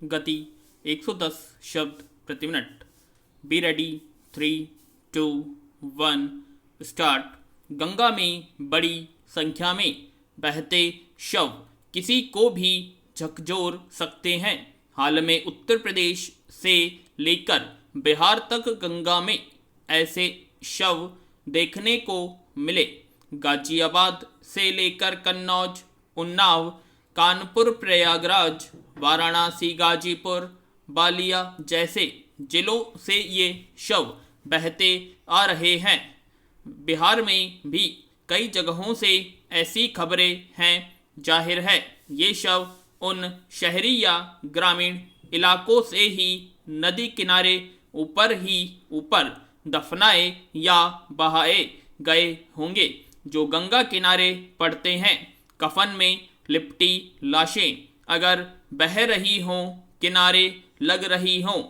गति 110 शब्द प्रति minute. Be ready. 3, 2, 1 start. Ganga में बड़ी संख्या में बहते शव किसी को भी झकझोर सकते हैं। हाल में उत्तर प्रदेश से लेकर बिहार तक गंगा में ऐसे शव देखने को मिले। गाजियाबाद से लेकर कन्नौज, उन्नाव, कानपुर, प्रयागराज, वाराणसी, गाजीपुर, बालिया जैसे जिलों से ये शव बहते आ रहे हैं। बिहार में भी कई जगहों से ऐसी खबरें हैं। जाहिर है ये शव उन शहरी या ग्रामीण इलाकों से ही नदी किनारे ऊपर दफनाए या बहाए गए होंगे जो गंगा किनारे पड़ते हैं। कफन में लिपटी लाशें अगर बह रही हों, किनारे लग रही हों,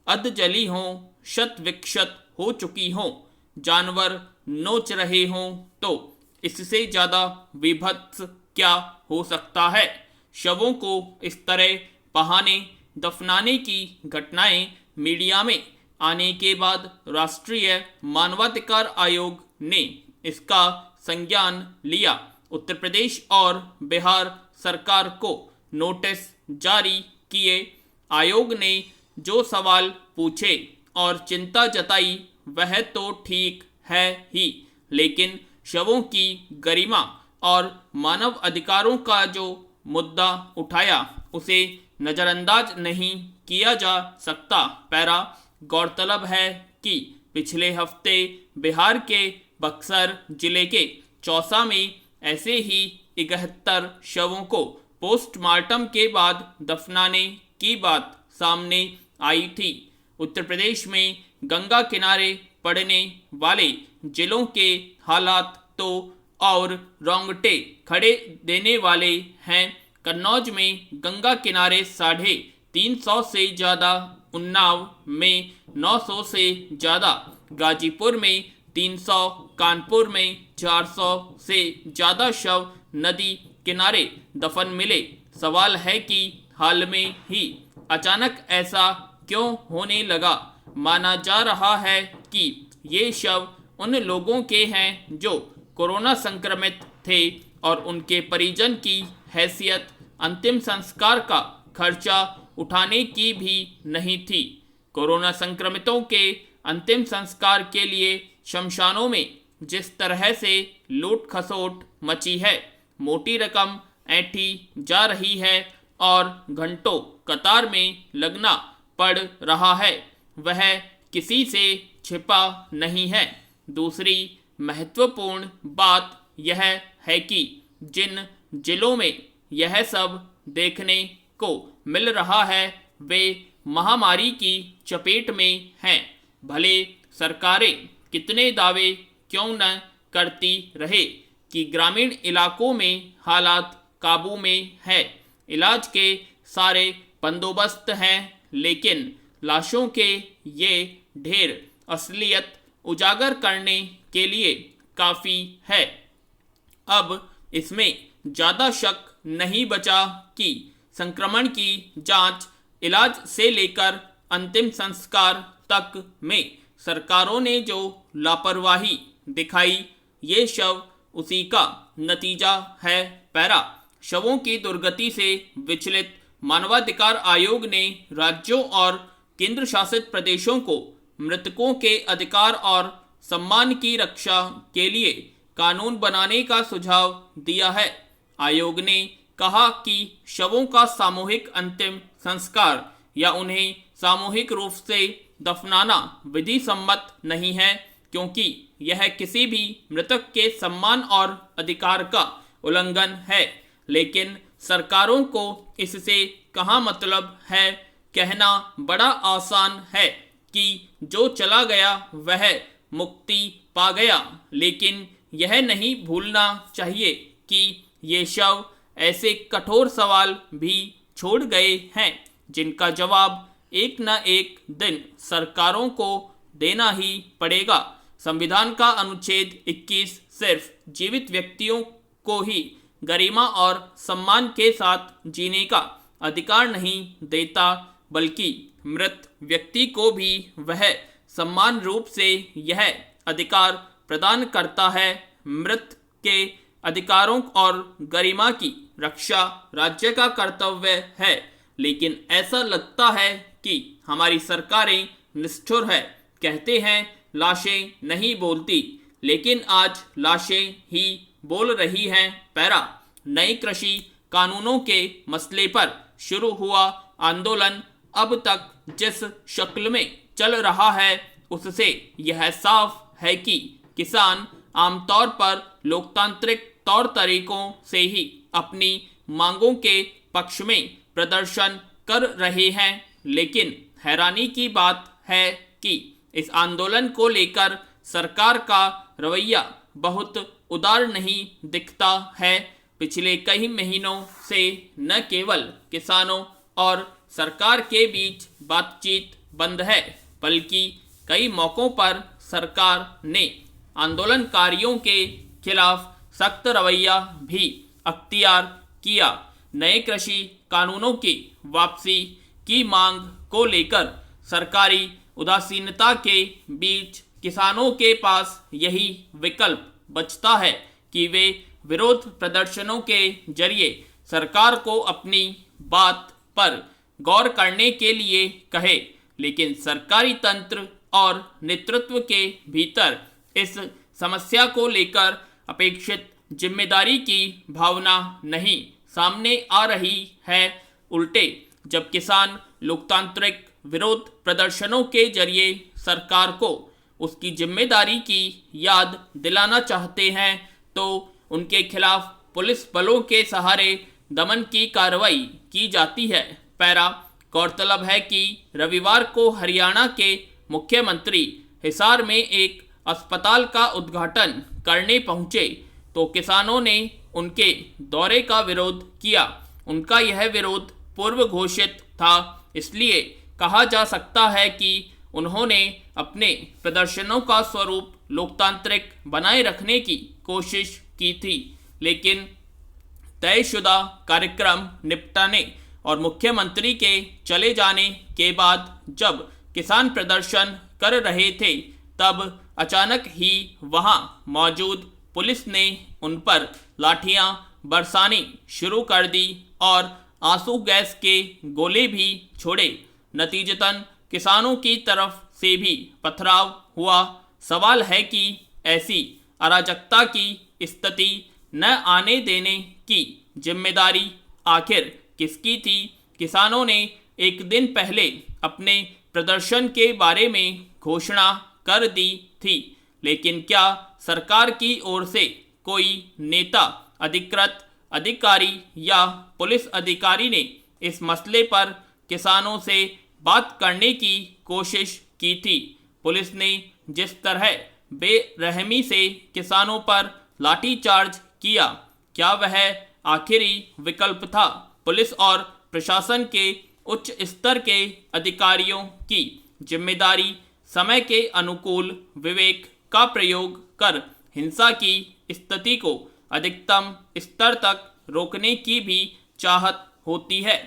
अध जली हों, शत विक्षत हो चुकी हों, जानवर नोच रहे हों, तो इससे ज़्यादा विभत्स क्या हो सकता है। शवों को इस तरह बहाने दफनाने की घटनाएं मीडिया में आने के बाद राष्ट्रीय मानवाधिकार आयोग ने इसका संज्ञान लिया। उत्तर प्रदेश और बिहार सरकार को नोटिस जारी किए। आयोग ने जो सवाल पूछे और चिंता जताई वह तो ठीक है ही, लेकिन शवों की गरिमा और मानव अधिकारों का जो मुद्दा उठाया उसे नज़रअंदाज नहीं किया जा सकता। पैरा गौरतलब है कि पिछले हफ्ते बिहार के बक्सर जिले के चौसा में ऐसे ही 71 शवों को पोस्टमार्टम के बाद दफनाने की बात सामने आई थी। उत्तर प्रदेश में गंगा किनारे पड़ने वाले जिलों के हालात तो और रोंगटे खड़े देने वाले हैं। कन्नौज में गंगा किनारे 350 से ज़्यादा, उन्नाव में 900 से ज़्यादा, गाजीपुर में 300, कानपुर में 400 से ज़्यादा शव नदी किनारे दफन मिले। सवाल है कि हाल में ही अचानक ऐसा क्यों होने लगा। माना जा रहा है कि ये शव उन लोगों के हैं जो कोरोना संक्रमित थे और उनके परिजन की हैसियत अंतिम संस्कार का खर्चा उठाने की भी नहीं थी। कोरोना संक्रमितों के अंतिम संस्कार के लिए शमशानों में जिस तरह से लूट खसोट मची है, मोटी रकम ऐंठी जा रही है और घंटों कतार में लगना पड़ रहा है, वह किसी से छिपा नहीं है। दूसरी महत्वपूर्ण बात यह है कि जिन जिलों में यह सब देखने को मिल रहा है वे महामारी की चपेट में हैं। भले सरकारें कितने दावे क्यों न करती रहे कि ग्रामीण इलाकों में हालात काबू में है, इलाज के सारे बंदोबस्त हैं, लेकिन लाशों के ये ढेर असलियत उजागर करने के लिए काफ़ी है। अब इसमें ज़्यादा शक नहीं बचा कि संक्रमण की जांच, इलाज से लेकर अंतिम संस्कार तक में सरकारों ने जो लापरवाही दिखाई, ये शव उसी का नतीजा है। पैरा शवों की दुर्गति से विचलित मानवाधिकार आयोग ने राज्यों और केंद्र शासित प्रदेशों को मृतकों के अधिकार और सम्मान की रक्षा के लिए कानून बनाने का सुझाव दिया है। आयोग ने कहा कि शवों का सामूहिक अंतिम संस्कार या उन्हें सामूहिक रूप से दफनाना विधि सम्मत नहीं है, क्योंकि यह किसी भी मृतक के सम्मान और अधिकार का उल्लंघन है। लेकिन सरकारों को इससे कहाँ मतलब है। कहना बड़ा आसान है कि जो चला गया वह मुक्ति पा गया, लेकिन यह नहीं भूलना चाहिए कि ये शव ऐसे कठोर सवाल भी छोड़ गए हैं जिनका जवाब एक न एक दिन सरकारों को देना ही पड़ेगा। संविधान का अनुच्छेद 21 सिर्फ जीवित व्यक्तियों को ही गरिमा और सम्मान के साथ जीने का अधिकार नहीं देता, बल्कि मृत व्यक्ति को भी वह समान रूप से यह अधिकार प्रदान करता है। मृत के अधिकारों और गरिमा की रक्षा राज्य का कर्तव्य है, लेकिन ऐसा लगता है कि हमारी सरकारें निष्ठुर है। कहते हैं लाशें नहीं बोलती, लेकिन आज लाशें ही बोल रही हैं। पैरा, नए कृषि कानूनों के मसले पर शुरू हुआ आंदोलन अब तक जिस शक्ल में चल रहा है, उससे यह साफ है कि किसान आमतौर पर लोकतांत्रिक तौर तरीकों से ही अपनी मांगों के पक्ष में प्रदर्शन कर रहे हैं। लेकिन हैरानी की बात है कि इस आंदोलन को लेकर सरकार का रवैया बहुत उदार नहीं दिखता है। पिछले कई महीनों से न केवल किसानों और सरकार के बीच बातचीत बंद है, बल्कि कई मौक़ों पर सरकार ने आंदोलनकारियों के खिलाफ सख्त रवैया भी अख्तियार किया। नए कृषि कानूनों की वापसी की मांग को लेकर सरकारी उदासीनता के बीच किसानों के पास यही विकल्प बचता है कि वे विरोध प्रदर्शनों के जरिए सरकार को अपनी बात पर गौर करने के लिए कहे। लेकिन सरकारी तंत्र और नेतृत्व के भीतर इस समस्या को लेकर अपेक्षित जिम्मेदारी की भावना नहीं सामने आ रही है। उल्टे जब किसान लोकतांत्रिक विरोध प्रदर्शनों के जरिए सरकार को उसकी जिम्मेदारी की याद दिलाना चाहते हैं, तो उनके खिलाफ पुलिस बलों के सहारे दमन की कार्रवाई की जाती है। पैरा, गौरतलब है कि रविवार को हरियाणा के मुख्यमंत्री हिसार में एक अस्पताल का उद्घाटन करने पहुंचे तो किसानों ने उनके दौरे का विरोध किया। उनका यह विरोध पूर्व घोषित था, इसलिए कहा जा सकता है कि उन्होंने अपने प्रदर्शनों का स्वरूप लोकतांत्रिक बनाए रखने की कोशिश की थी। लेकिन तयशुदा कार्यक्रम निपटाने और मुख्यमंत्री के चले जाने के बाद जब किसान प्रदर्शन कर रहे थे, तब अचानक ही वहां मौजूद पुलिस ने उन पर लाठियां बरसानी शुरू कर दी और आंसू गैस के गोले भी छोड़े। नतीजतन किसानों की तरफ से भी पथराव हुआ। सवाल है कि ऐसी अराजकता की स्थिति न आने देने की जिम्मेदारी आखिर किसकी थी? किसानों ने एक दिन पहले अपने प्रदर्शन के बारे में घोषणा कर दी थी, लेकिन क्या सरकार की ओर से कोई नेता, अधिकृत अधिकारी या पुलिस अधिकारी ने इस मसले पर किसानों से बात करने की कोशिश की थी? पुलिस ने जिस तरह बेरहमी से किसानों पर लाठीचार्ज किया, क्या वह आखिरी विकल्प था? पुलिस और प्रशासन के उच्च स्तर के अधिकारियों की जिम्मेदारी समय के अनुकूल विवेक का प्रयोग कर हिंसा की स्थिति को अधिकतम स्तर तक रोकने की भी चाहत होती है।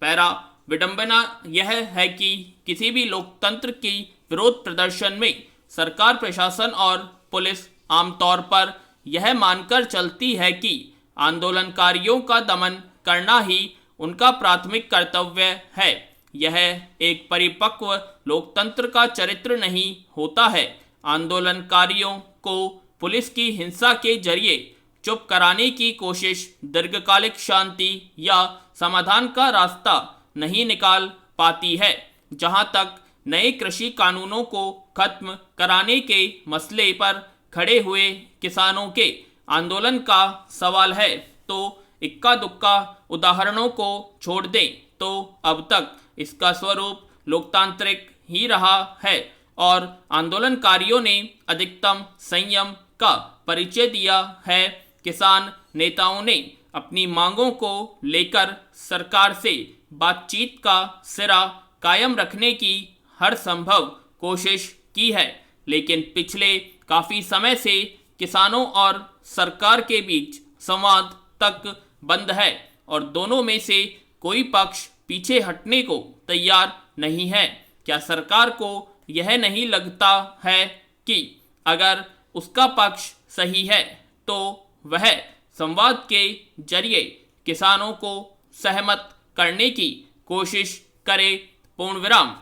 पैरा, विडंबना यह है कि किसी भी लोकतंत्र की विरोध प्रदर्शन में सरकार, प्रशासन और पुलिस आमतौर पर यह मानकर चलती है कि आंदोलनकारियों का दमन करना ही उनका प्राथमिक कर्तव्य है। यह एक परिपक्व लोकतंत्र का चरित्र नहीं होता है। आंदोलनकारियों को पुलिस की हिंसा के जरिए चुप कराने की कोशिश दीर्घकालिक शांति या समाधान का रास्ता नहीं निकाल पाती है। जहां तक नए कृषि कानूनों को खत्म कराने के मसले पर खड़े हुए किसानों के आंदोलन का सवाल है, तो इक्का दुक्का उदाहरणों को छोड़ दें तो अब तक इसका स्वरूप लोकतांत्रिक ही रहा है और आंदोलनकारियों ने अधिकतम संयम का परिचय दिया है। किसान नेताओं ने अपनी मांगों को लेकर सरकार से बातचीत का सिरा कायम रखने की हर संभव कोशिश की है, लेकिन पिछले काफ़ी समय से किसानों और सरकार के बीच संवाद तक बंद है और दोनों में से कोई पक्ष पीछे हटने को तैयार नहीं है। क्या सरकार को यह नहीं लगता है कि अगर उसका पक्ष सही है तो वह संवाद के जरिए किसानों को सहमत करने की कोशिश करे? पूर्ण विराम।